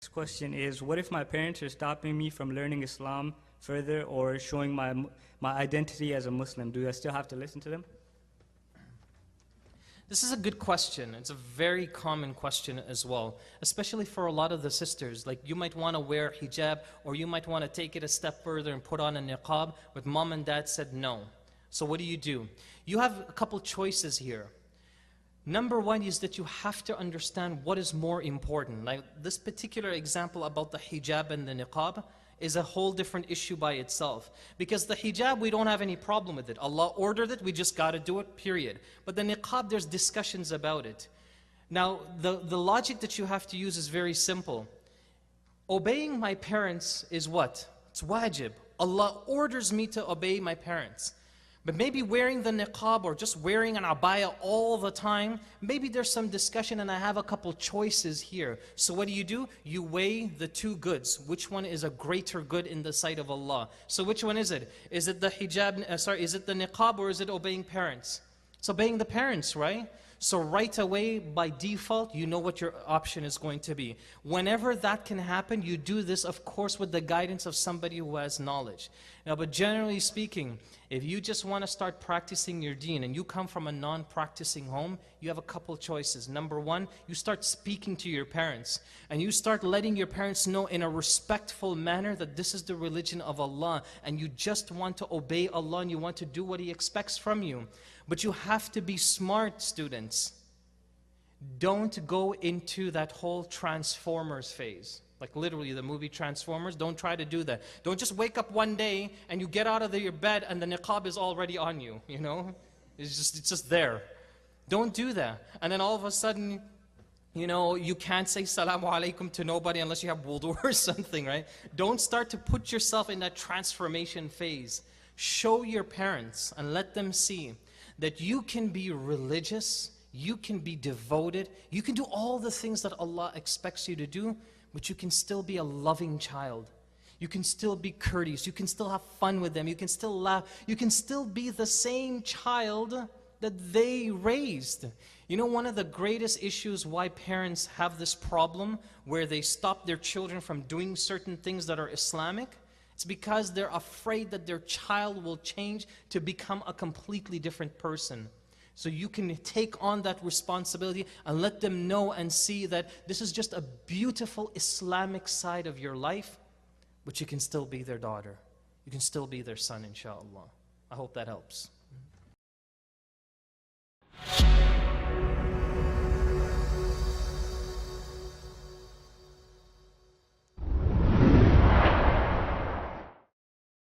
Next question is, what if my parents are stopping me from learning Islam further or showing my identity as a Muslim? Do I still have to listen to them? This is a good question. It's a very common question as well, especially for a lot of the sisters. Like, you might want to wear hijab, or you might want to take it a step further and put on a niqab, but mom and dad said no. So what do? You have a couple choices here. Number one is that you have to understand what is more important. Like this particular example about the hijab and the niqab is a whole different issue by itself. Because the hijab, we don't have any problem with it. Allah ordered it, we just got to do it, period. But the niqab, there's discussions about it. Now, the logic that you have to use is very simple. Obeying my parents is what? It's wajib. Allah orders me to obey my parents. But maybe wearing the niqab or just wearing an abaya all the time, maybe there's some discussion and I have a couple choices here. So what do? You weigh the two goods. Which one is a greater good in the sight of Allah? So which one is it? Is it the hijab, is it the niqab, or is it obeying parents? It's obeying the parents, right? So right away, by default, you know what your option is going to be. Whenever that can happen, you do this, of course, with the guidance of somebody who has knowledge. Now, but generally speaking, if you just want to start practicing your deen and you come from a non-practicing home, you have a couple choices. Number one, you start speaking to your parents and you start letting your parents know in a respectful manner that this is the religion of Allah and you just want to obey Allah and you want to do what He expects from you. But you have to be smart, students. Don't go into that whole Transformers phase. Like literally the movie Transformers, don't try to do that. Don't just wake up one day and you get out of your bed and the niqab is already on you, you know? It's just there. Don't do that. And then all of a sudden, you know, you can't say Salamu Alaikum to nobody unless you have wudu or something, right? Don't start to put yourself in that transformation phase. Show your parents and let them see that you can be religious, you can be devoted, you can do all the things that Allah expects you to do, but you can still be a loving child. You can still be courteous, you can still have fun with them, you can still laugh, you can still be the same child that they raised. You know, one of the greatest issues why parents have this problem where they stop their children from doing certain things that are Islamic, it's because they're afraid that their child will change to become a completely different person. So you can take on that responsibility and let them know and see that this is just a beautiful Islamic side of your life, but you can still be their daughter. You can still be their son, inshallah. I hope that helps.